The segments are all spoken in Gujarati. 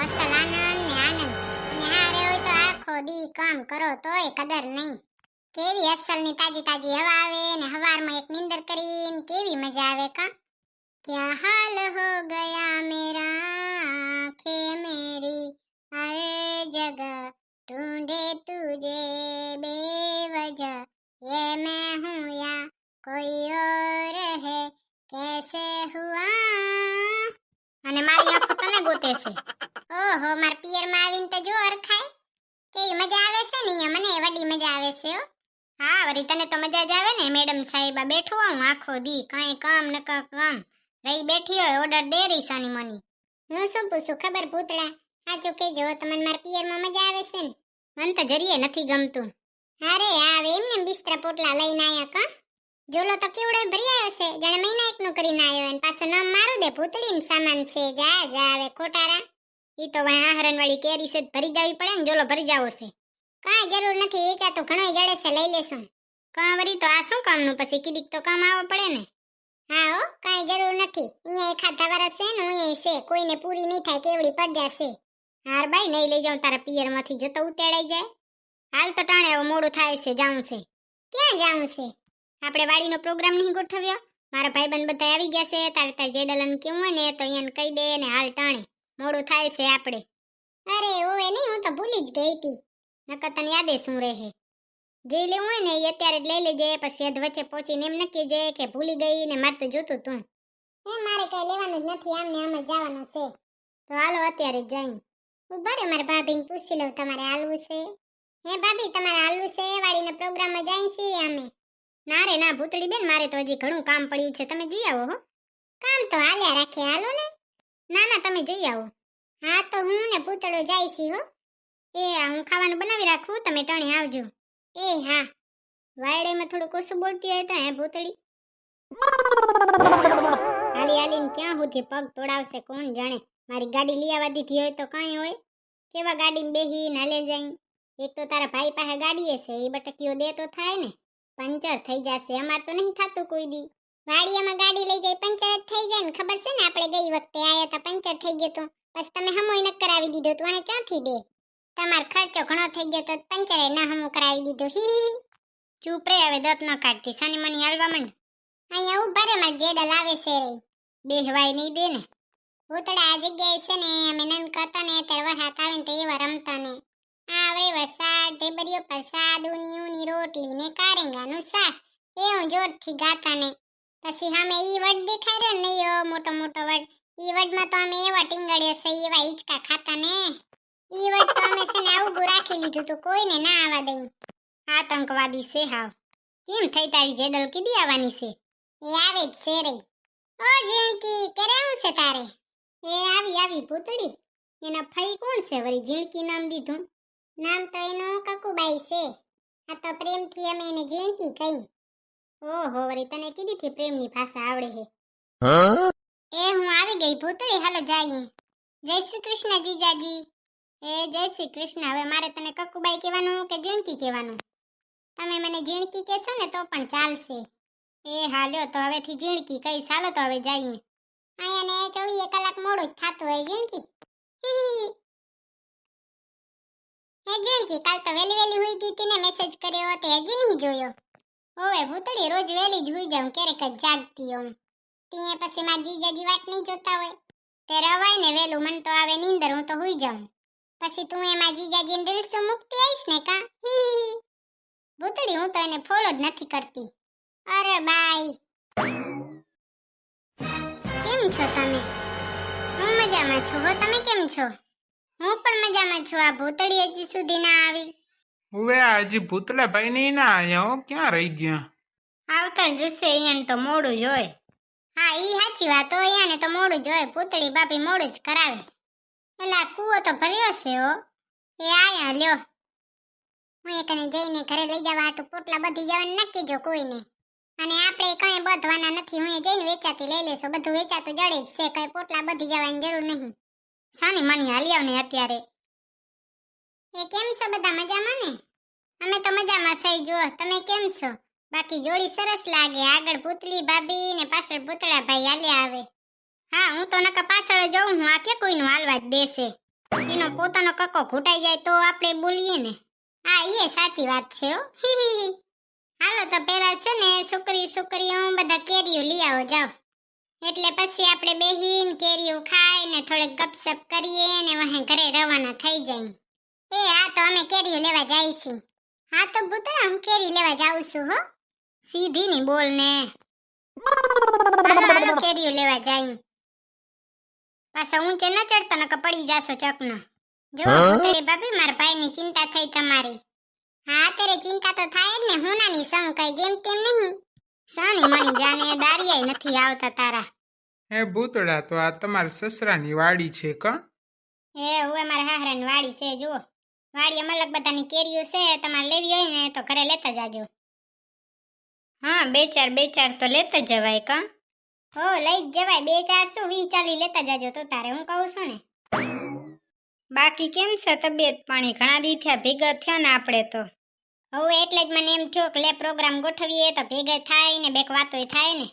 અસલ આનંદ ને આનંદ. અને હારે હોય તો આખો દી કામ કરો તોય કદર નહીં. કેવી અસલની તાજી તાજી હવા આવે ને હવારમાં એક નીંદર કરીને કેવી મજા આવે કા. ક્યા હાલ હો ગયા મેરા આંખે મેરી હર જગહ ઢૂંઢે તુજે બેવજહ ये मैं हूँ या कोई और है कैसे हुआ. અને મારી આંખો તને ગોતે છે. ઓહો માર પિયર માં આવીને તો જો અરખાય કેવી મજા આવે છે ને. અહીંયા મને વડી મજા આવે છે હો. હા વરી તને તો મજા જ આવે ને. મેડમ સાહેબા બેઠું હું આખો દી કઈ કામ ન કામ રહી બેઠી હોય ઓર્ડર દે રહી સાની મની. હું શું પૂછું ખબર ભૂતડા સાચું કેજો તમને માર પિયર માં મજા આવે છે ને. મને તો જરીએ નથી ગમતું. અરે આવે એમને બિસ્તરા પોટલા લઈને આયા કા. જોલો તો કેવડો ભરી આવ્યો છે જાણે મહિના એકનો કરીને આવ્યો. અને પાછો નામ મારું દે ભૂતડીન સામાન છે. જા જા આવે ખોટારા. ઈ તો ભાઈ આહરણ વાળી કેરી છે ભરી જાવી પડે ને. જોલો ભરી જાવો છે. કાંઈ જરૂર નથી વેચાતો ઘણોય જડે છે લઈ લેશું. કા વરી તો આ શું કામનું પછી કીધીક તો કામ આવવા પડે ને. હા હો કાંઈ જરૂર નથી. અહીંયા એખાદા વરસ છે ને અહીંયા છે કોઈને પૂરી નહીં થાય કેવડી પડ્યા છે. હાર બાઈ નહીં લઈ જાઉં તારા પિયર માંથી જતો ઉતેડાઈ જાય. હાલ તો ટાણે હવે મોડું થાય છે જાવું છે. ક્યાં જાવું છે? આપણે વાડીનો પ્રોગ્રામ નહીં ગોઠવ્યો. મારા ભાઈબંધ બધા આવી ગયા છે. તારે જેડલન કેવું હોય ને તો અહીંયા કહી દે ને હાલ ટાણે મોડું થાય છે આપણે. અરે ઓવે નહીં હું તો ભૂલી જ ગઈ હતી. નકર તને યાદે શું રહે. જે લેવું હોય ને એ અત્યારે જ લઈ લેજે. પછી અધ વચ્ચે પહોંચીને એમ નક્કી જે કે ભૂલી ગઈ ને મારે તો જોતું તું. મારે કઈ લેવાનું જ નથી આમને આમ જ જવાનું છે. તો હાલો અત્યારે જ જઈ. ઉભા રે મારા ભાભીને પૂછી લઉં તમારે હાલવું છે. હે ભાભી તમારે હાલવું છે વાડીના પ્રોગ્રામમાં જાય છીએ અમે. ના રે ના ભૂતળી બેન મારે તો હજી ઘણું કામ પડ્યું છે. તમે જઈ આવો હો. કામ તો હાલ્યા રાખે હાલો ને. ના ના તમે જઈ આવો. હા તો હું ને ભૂતળો જાય છી હો. એ હું ખાવાનું બનાવી રાખું તમે ટાણે આવજો. એ હા. વાયડેમાં થોડું ઓછું બોલતી હોય તો હે ભૂતળી. હાલી હાલીને ક્યાં સુધી પગ તોડાવશે કોણ જાણે. મારી ગાડી લઈ આવવા દીધી હોય તો કાંઈ હોય. કેવા ગાડીમાં બેહીને હાલે જાય. એક તો તારા ભાઈ પાસે ગાડી છે એ બટકીઓ દે તો થાય ને. પંચર થઈ જશે. અમાર તો નહીં થતું કોઈ દી. વાડિયામાં ગાડી લઈ જાય પંચર જ થઈ જાય ને. ખબર છે ને આપણે ગઈ વખતે આયા તા પંચર થઈ ગયો તો બસ તમે હમોય ન કરાવી દીધો તો આને ક્યાંથી દે. તમાર ખર્ચો ઘણો થઈ ગયો તો પંચરે ના હમો કરાવી દીધો. હી ચૂપ રે હવે દત ન કાઢતી સાની મની હાલવા માંડ. અહીંયા ઉભા રે માર જેડલ આવે છે રે. બેહવાય નહીં દે ને. ભૂતડા આ જગ્યાએ છે ને અમે નાનકા હતા ને ત્યારે વરસાદ આવે ને તો એવા રમતા ને. આવરે વરસાદ ઢેબરીઓ પ્રસાદ ઊની રોટલી ને કારેંગાનું શાક એવું જોરથી ગાતા ને. પછી સામે ઈ વડ દેખાય રહ્યો ને યો મોટો મોટો વડ. ઈ વડમાં તો અમે એવા ટીંગળ્યા છે એવા હિંચકા ખાતા ને. ઈ વડ તો અમે છે ને આવું રાખી લીધું તું કોઈને ના આવવા દઈ. આતંકવાદી છે હાવ. કેમ થઈ તારી જેડલ કીધી આવવાની છે? એ આવે જ છે રે. ઓ જીણકી કરે હું છે તારે? એ આવી ભૂતડી. એના ફઈ કોણ છે વળી જીણકી નામ દીધું? નામ તો એનું કકુબાઈ છે. આ તો પ્રેમથી અમે એને જીણકી કહી. ઓહો વળી તને કીધીથી પ્રેમની ભાષા આવડે છે. એ હું આવી ગઈ ભૂતળી હાલો જઈએ. જય શ્રી કૃષ્ણ જીજાજી. એ જય શ્રી કૃષ્ણ. હવે મારે તને કકુબાઈ કહેવાનું કે જીણકી કહેવાનું? તમે મને જીણકી કહેશો ને તો પણ ચાલશે. એ હાલ્યો તો હવેથી જીણકી કહીશ. હાલો તો હવે જઈએ. અહીંયા ને 24 કલાક મોડું જ થતું હોય જીણકી. હે જીણકી કાલ તો વેલી હુઈ ગઈ હતી ને મેસેજ કર્યો તે હજી નહીં જોયો. ઓવે ભૂતળી રોજ વેલી જ હુઈ જાઉં ક્યારેક જ જાગતી હોઉં. ત્યાં પછી મારા જીજાજી વાટ નહીં જોતા હોય. તે રવાય ને વેલું મન તો આવે નીંદર હું તો હુઈ જાઉં. પછી તું એમાં જીજાજીને રીલ્સો મૂકતી આવીશ ને કા. ભૂતળી હું તો એને ફોલો જ નથી કરતી. અરે બાઈ કેમ છો તમે? હું મજામાં છું હો. તમે કેમ છો? હું પણ મજામાં છું. આ ભૂતળી હજી સુધી ના આવી. હવે હજી ભૂતલા ભાઈ નહીં ના આયા હો. ક્યાં રહી ગયા? આવતા જશે. અહીંયા તો મોડું જ હોય. હા ઈ સાચી વાત હોય. અહીંયા તો મોડું જ હોય. ભૂતળી બાપી મોડું જ કરાવે. એલા કૂવો તો ભર્યો છે હો. એ આયા લ્યો. હું એકને જઈને ઘરે લઈ જવા હાટું પોટલા બધી જવાનું નક્કી જો કોઈને. અને આપણે કઈ બધવાના નથી. હું જઈને વેચાતી લઈ લેશો. બધું વેચાતું જડે જ છે. કઈ પોટલા બધી જવાની જરૂર નહીં. સાની મની હાલી આવ ને અત્યારે. એ કેમ છો બધા મજામાં ને? અમે તો મજામાં સહી. જો તમે કેમ છો? બાકી જોડી સરસ લાગે. આગળ ભૂતળી ભાભી ને પાછળ ભૂતળા ભાઈ હાલ્યા આવે. હા હું તો નકા પાછળ જોઉં હું. આ કે કોઈનું હાલવા જ દેશે. એનો પોતાનો કક્કો ઘૂંટાઈ જાય તો આપણે બોલીએ ને. હા એ સાચી વાત છે હો. હાલો તો પેલા છે ને છોકરીઓ બધા કેરીઓ લઈ આવો જાઓ. એટલે પછી આપણે બેહીન કેરીઓ ખાઈને થોડેક ગપસપ કરીએ ને વહે ઘરે રવાના થઈ જાય. એ હા તો અમે કેરીઓ લેવા જાય છીએ. હા તો ભૂતળા હું કેરી લેવા જાઉં છું હો. સીધી ની બોલ ને. હાલો હાલો કેરીઓ લેવા જાય. પાછા ઊંચે ન ચડતા નકર પડી જાશો ચકના. જો ભૂતળી ભાભી મારા ભાઈની ચિંતા થઈ તમારી. હા તેરે ચિંતા તો થાય જ ને. હોનાની સંગ કઈ જેમ તેમ નહીં. સાની મની જાને દારિયાય નથી આવતા તારા. હે ભૂતળા, તો આ તમારા સસરાની વાડી છે કા? એ હવે મારા હાહરાની વાડી છે જુઓ. વાડી અલગ બધાની કેરીઓ છે, તમારે લેવી હોય ને તો ઘરે લેતા જાજો. હા બે ચાર તો લેતા જવાય કા. હો લઈ જ જવાય. 2-4 શું 20-40 લેતા જાજો તો તારે હું કહું છું ને. બાકી કેમ છે તબિયત પાણી? ઘણા દી થયા ભેગા થયા ને આપણે તો. હવે એટલે જ મને એમ થયો કે લે પ્રોગ્રામ ગોઠવીએ તો ભેગા થાય ને બેક વાતોય થાય ને.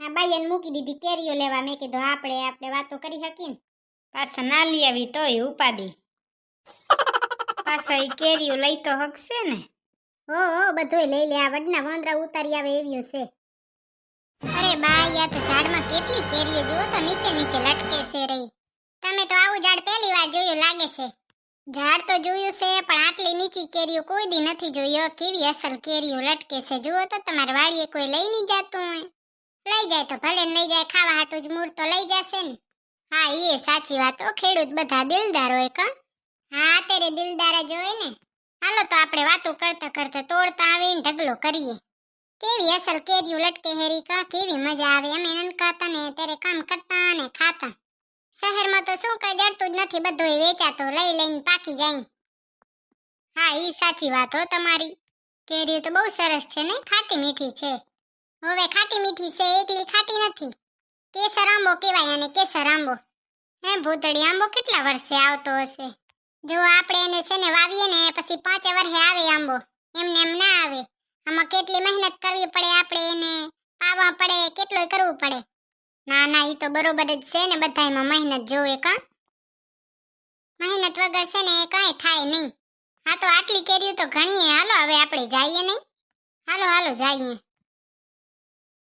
આ બાઈને મૂકી દીધી કેરીઓ લેવા. મેં કીધું આપણે વાતો કરી શકીએ ને. પાછા ના લઈ આવી તોય ઉપાદી. પાછા એ કેરીઓ લઈ તો હકશે ને. હો બધુંય લઈ લે. આ વડના વાંદરા ઉતારી આવે એવ્યું છે. અરે બા યા તો ઝાડમાં કેટલી કેરીઓ જુઓ તો નીચે લટકે છે રહી. તમે તો આવું ઝાડ પહેલી વાર જોયું લાગે છે. ઝાડ તો જોયું છે પણ આટલી નીચી કેરીઓ કોઈ દી નથી જોયો. કેવી અસલ કેરીઓ લટકે છે જુઓ તો. તમારા વાડીએ કોઈ લઈ નહીં જાતું હોય. લઈ જાય તો ભલે ને લઈ જાય, ખાવા હાટું જ મૂળ તો લઈ જશે ને. હા એ સાચી વાત. ઓ ખેડૂત બધા દિલદાર હોય કા. હા તેરે દિલદાર જ હોય ને. હાલો તો આપણે વાતો કરતા કરતા તોડતા આવીને ઢગલો કરીએ. કેવી અસલ કેરીઓ લટકે હેરી કા. કેવી મજા આવે. અમે નનકાતા ને ત્યારે કામ કરતા ને ખાતા. શહેરમાં તો શું કઈ જડતું જ નથી. બધું વેચાતો લઈ લઈને પાકી જાય. હા ઈ સાચી વાત હો તમારી. કેરીઓ તો બહુ સરસ છે ને. ખાટી મીઠી છે. હવે ખાટી મીઠી છે એકલી ખાટી નથી. કેસર આંબો કહેવાય અને કેસર આંબો. હે ભૂતળી આંબો કેટલા વર્ષે આવતો હશે. જો આપણે એને છે ને વાવીએ ને પછી 5 વર્ષે આવે આંબો. એમને એમ ના આવે. આમાં કેટલી મહેનત કરવી પડે. આપણે એને પાવા પડે. કેટલોય કરવું પડે. ના ઈ તો બરોબર જ છે ને. બધાયમાં મહેનત જોવે કા. મહેનત વગર છે ને કાંઈ થાય નહીં. હા તો આટલી કેરીઓ તો ઘણીએ. હાલો હવે આપણે જઈએ નહીં. હાલો જઈએ.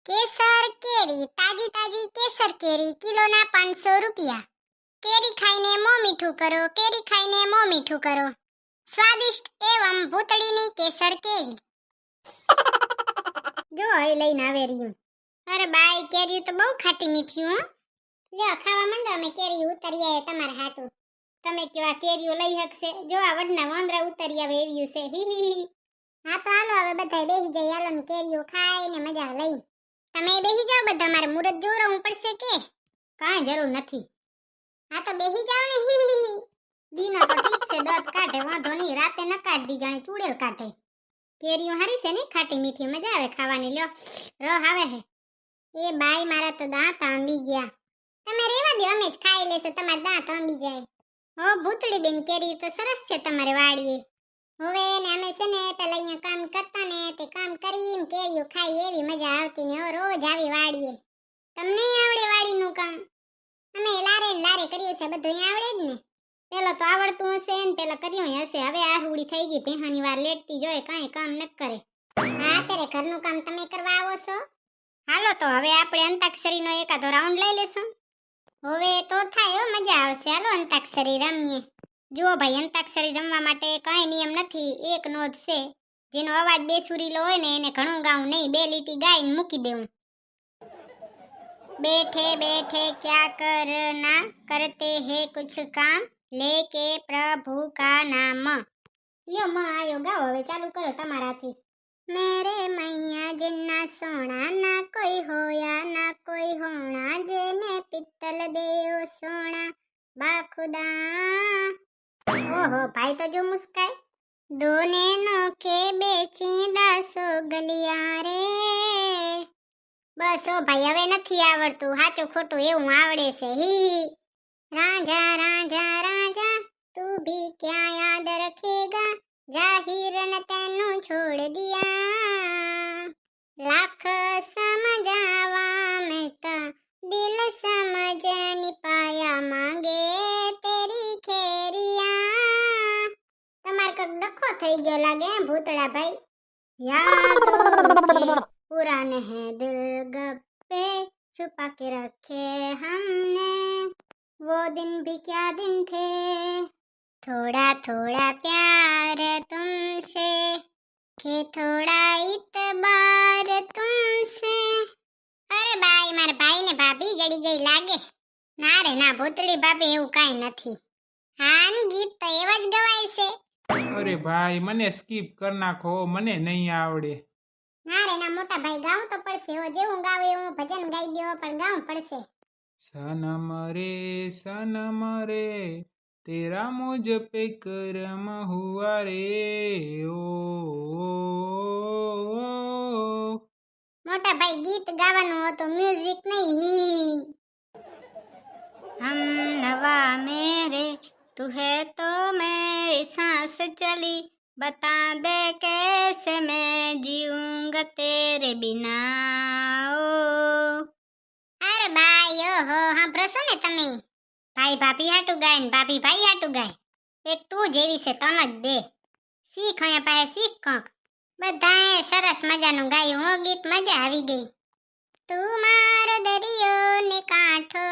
કેસર કેરી તાજી કેસર કેરી કિલોના 500 રૂપિયા. કેરી ખાઈને મોં મીઠું કરો. કેરી ખાઈને મોં મીઠું કરો. સ્વાદિષ્ટ એવં ભૂતળીની કેસર કેરી. જો એ લઈને આવે રહ્યું. અરે બાઈ કેરી તો બહુ ખાટી મીઠી હો. લ્યો ખાવા માંડો. અમે કેરી ઉતારી આવે તમારા હાટું. તમે કેવા કેરીઓ લઈ શકશે. જો આ વડના વાંદરા ઉતારી આવે એવ્યું છે. હા તો હાલો હવે બધા બેહી જાય. હાલો ને કેરીઓ ખાઈને મજા લઈ. તમે બેહી જાઓ બધા. મારે મુરત જોરવું પડશે કે કાંઈ જરૂર નથી. હા તો બેહી જાઓ ને. દીનો તો ઠીક છે દોત કાઢે વાંધો નહીં. રાતે ન કાઢી જાણે ચૂડેલ કાઢે. કેરીઓ હારી છે ને ખાટી મીઠી મજા આવે ખાવાની. લ્યો રહ આવે હે. એ બાઈ મારા તો દાંત આંબી ગયા. તમે રેવા દો અમે જ ખાઈ લેશું. તમારા દાંત આંબી જાય. હો ભૂતળી બેન કેરી તો સરસ છે તમારે વાડીએ. હવે ને અમે છે ને પેલા અહીંયા કામ કરતા ને તે કામ કરીને કેરીઓ ખાઈ એવી મજા આવતી ને. રોજ આવી વાડીએ. તમને આવડે વાડીનું કામ? અમે લારે કર્યું છે બધું. આવડે જ ને. પેલો તો આવડતું હશે ને પેલા કર્યું હશે. હવે આહુડી થઈ ગઈ. પહેવાની વાર લેટતી જોઈ કાંઈ કામ ન કરે. હા ત્યારે ઘરનું કામ તમે કરવા આવો છો. હાલો તો હવે આપણે અંતાક્ષરીનો એકાદો રાઉન્ડ લઈ લેશું. હવે તો થાય મજા આવશે. હાલો અંતાક્ષરી રમીએ. જુઓ ભાઈ અંતાક્ષરી રમવા માટે કાંઈ નિયમ નથી. એક નોંધ છે. જેનો અવાજ બેસુરીલો હોય ને એને ઘણું ગાવું નહીં. 2 લીટી ગાઈને મૂકી દેવું. बैठे बैठे क्या करना करते हैं कुछ काम लेके प्रभु का नाम. લ્યો માં આયો ગાઓ. હવે ચાલુ કરો તમારાથી. मेरे मैया जिन्ना सोना ना कोई होया ना कोई होना जे मैं पित्तल देव सोना बाखुदा. ओहो भाई तो जो मुस्काय. दोने नोके बेची 10 गलिया रे. બસ ઓ ભાઈ હવે નથી આવડતું. સાચું ખોટું એવું આવડે છે. રાજા રાજા રાજા તું ભી ક્યાં યાદ રખેગા જાહિર ન તેનું છોડ દિયા. લાખ સમજાવા મેં તો દિલ સમજ ની પાયા માંગે તેરી ખેરી થઈ ગયો લાગે હે ભૂતળા ભાઈ. યાદો કે પુરાને હે દિલ ગપ્પે છુપા કે રखे हमने वो दिन भी क्या दिन थे थोड़ा थोड़ा प्यार तुमसे કે થોડા ઇતબાર તુમસે. અરે બાઈ મારા ભાઈ ને ભાભી જડી ગઈ લાગે. ના રે ના ભૂતળી ભાભી એવું કાંઈ નથી. હાન ગીત તો એવા જ ગવાય છે. અરે ભાઈ મને સ્કીપ કર નાખો, મને નહીં આવડે. ના રે ના મોટા ભાઈ ગાવું તો પડશે. હો જેવું ગાવે એવું ભજન ગાઈ દ્યો પણ ગાવું પડશે. સનમ રે તેરા મુझ पे करम हुआ रे ओ, મોટા ભાઈ ગીત ગાવાનું હતું મ્યુઝિક નહીં. હમ નવા મેરે તું હે તો મેરી सांस चली बता दे कैसे मैं जीऊंगा तेरे बिना ओ. અરે બાઈ ઓહો સાંભળો છો ને તમે? ભાઈ ભાભી હાટું ગાય ને ભાભી ભાઈ હાટું ગાય. એક તું જેવી છે તન જ દે. શીખ અહીંયા પાસે શીખ કંક. બધાએ સરસ મજાનું ગાયું હો ગીત, મજા આવી ગઈ. તું મારો દરિયો ને કાંઠો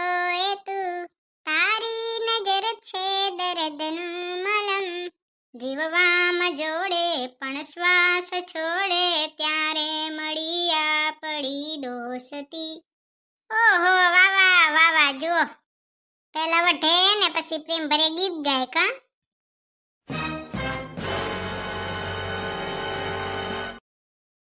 એ તું તારી નજર છે દર્દનું મલમ જીવવામાં જોડે પણ શ્વાસ છોડે ત્યારે મળ્યા પડી દોસ્તી. ઓહો વાવા વાવા જો પેલા વઢે ને પછી પ્રેમ ભરે ગીત ગાય કા.